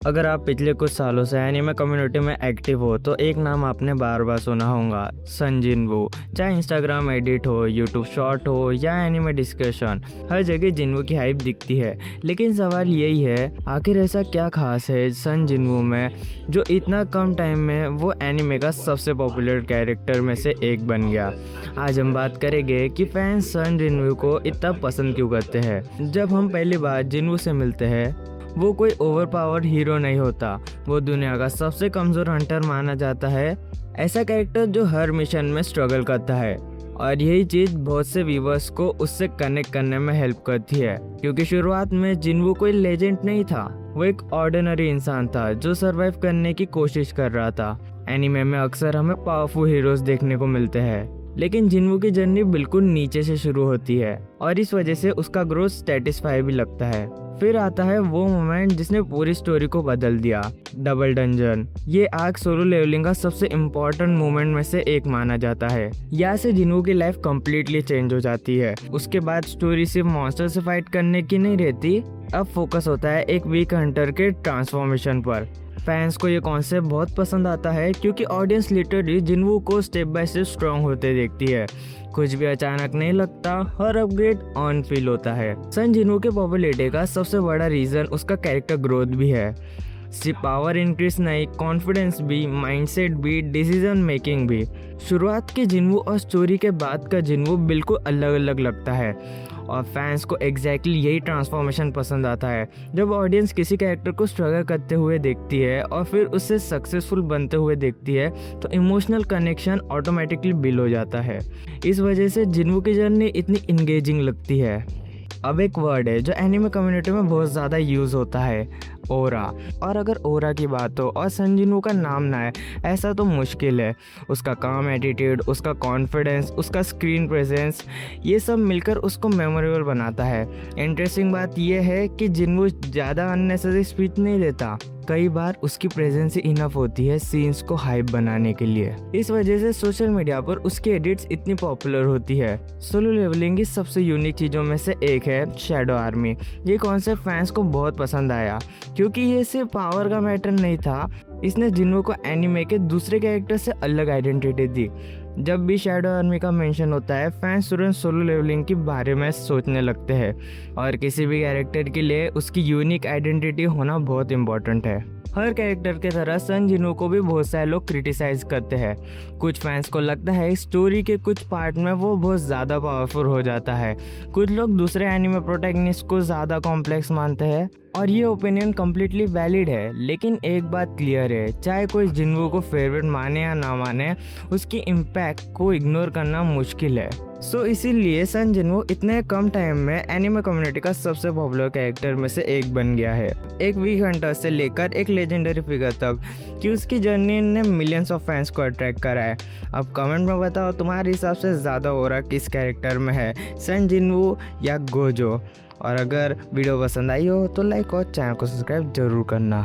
अगर आप पिछले कुछ सालों से एनिमे कम्युनिटी में एक्टिव हो तो एक नाम आपने बार बार सुना होगा, सन जिनवू। चाहे इंस्टाग्राम एडिट हो, यूट्यूब शॉर्ट हो या एनिमे डिस्कशन, हर जगह जिनवू की हाइप दिखती है। लेकिन सवाल यही है, आखिर ऐसा क्या खास है सन जिनवू में जो इतना कम टाइम में वो एनिमे का सबसे पॉपुलर कैरेक्टर में से एक बन गया। आज हम बात करेंगे कि फैंस सन जिनवू को इतना पसंद क्यों करते हैं। जब हम पहली बार जिनवू से मिलते हैं, वो कोई ओवर पावर हीरो नहीं होता, वो दुनिया का सबसे कमज़ोर हंटर माना जाता है। ऐसा कैरेक्टर जो हर मिशन में स्ट्रगल करता है, और यही चीज़ बहुत से व्यूवर्स को उससे कनेक्ट करने में हेल्प करती है। क्योंकि शुरुआत में जिनवू कोई लेजेंड नहीं था, वो एक ऑर्डिनरी इंसान था जो सरवाइव करने की कोशिश कर रहा था। एनीमे में अक्सर हमें पावरफुल हीरोज देखने को मिलते हैं, लेकिन जिनवू की जर्नी बिल्कुल नीचे से शुरू होती है और इस वजह से उसका ग्रोथ सेटिस्फाई भी लगता है। फिर आता है वो मोमेंट जिसने पूरी स्टोरी को बदल दिया, डबल डंजन। ये आर्क सोलो लेवलिंग का सबसे इम्पोर्टेंट मोमेंट में से एक माना जाता है। यहाँ से जिनवू की लाइफ कम्प्लीटली चेंज हो जाती है। उसके बाद स्टोरी सिर्फ मॉन्स्टर से फाइट करने की नहीं रहती, अब फोकस होता है एक वीक हंटर के ट्रांसफॉर्मेशन पर। फैंस को ये कॉन्सेप्ट बहुत पसंद आता है क्योंकि ऑडियंस लिटरली जिनवू को स्टेप बाय स्टेप स्ट्रॉन्ग होते देखती है। कुछ भी अचानक नहीं लगता, हर अपग्रेड ऑन फील होता है। सन जिनवू के पॉपुलैरिटी का सबसे बड़ा रीजन उसका कैरेक्टर ग्रोथ भी है। सिर्फ पावर इंक्रीज नहीं, कॉन्फिडेंस भी, माइंडसेट भी, डिसीजन मेकिंग भी। शुरुआत के जिनवू और स्टोरी के बाद का जिनवू बिल्कुल अलग अलग लगता है, और फैंस को एग्जैक्टली यही ट्रांसफॉर्मेशन पसंद आता है। जब ऑडियंस किसी कैरेक्टर को स्ट्रगल करते हुए देखती है और फिर उससे सक्सेसफुल बनते हुए देखती है, तो इमोशनल कनेक्शन ऑटोमेटिकली बिल्ड हो जाता है। इस वजह से जिनवू की जर्नी इतनी इंगेजिंग लगती है। अब एक वर्ड है जो एनिमे कम्युनिटी में बहुत ज़्यादा यूज़ होता है, ओरा। और अगर ओरा की बात हो और सन जिनवू का नाम ना है, ऐसा तो मुश्किल है। उसका काम एटीट्यूड, उसका कॉन्फिडेंस, उसका स्क्रीन प्रेजेंस, ये सब मिलकर उसको मेमोरेबल बनाता है। इंटरेस्टिंग बात यह है कि जिनवू ज़्यादा अननेसेसरी स्पीच नहीं देता, कई बार उसकी प्रेजेंस ही इनफ होती है सीन्स को हाइप बनाने के लिए। इस वजह से सोशल मीडिया पर उसकी एडिट्स इतनी पॉपुलर होती है। सोलो लेवलिंग की सबसे यूनिक चीज़ों में से एक है शैडो आर्मी। ये कॉन्सेप्ट फैंस को बहुत पसंद आया क्योंकि ये सिर्फ पावर का मैटर नहीं था, इसने जिनवू को एनिमे के दूसरे कैरेक्टर से अलग आइडेंटिटी दी। जब भी शैडो आर्मी का मेंशन होता है, फैंस तुरंत सोलो लेवलिंग के बारे में सोचने लगते हैं, और किसी भी कैरेक्टर के लिए उसकी यूनिक आइडेंटिटी होना बहुत इंपॉर्टेंट है। हर कैरेक्टर की तरह सन जिनवू को भी बहुत सारे लोग क्रिटिसाइज करते हैं। कुछ फैंस को लगता है स्टोरी के कुछ पार्ट में वो बहुत ज़्यादा पावरफुल हो जाता है। कुछ लोग दूसरे एनिमे प्रोटैगनिस्ट को ज़्यादा कॉम्प्लेक्स मानते हैं, और ये ओपिनियन कम्प्लीटली वैलिड है। लेकिन एक बात क्लियर है, चाहे कोई जिनवू को फेवरेट माने या ना माने, उसकी इम्पैक्ट को इग्नोर करना मुश्किल है। सो इसीलिए सन जिनवू इतने कम टाइम में एनिमे कम्युनिटी का सबसे पॉपुलर कैरेक्टर में से एक बन गया है। एक वीक हंटर से लेकर एक लेजेंडरी फिगर तक, कि उसकी जर्नी ने मिलियंस ऑफ फैंस को अट्रैक्ट करा है। अब कमेंट में बताओ तुम्हारे हिसाब से ज़्यादा ओरा किस कैरेक्टर में है, सन जिनवू या गोजो। और अगर वीडियो पसंद आई हो तो लाइक और चैनल को सब्सक्राइब जरूर करना।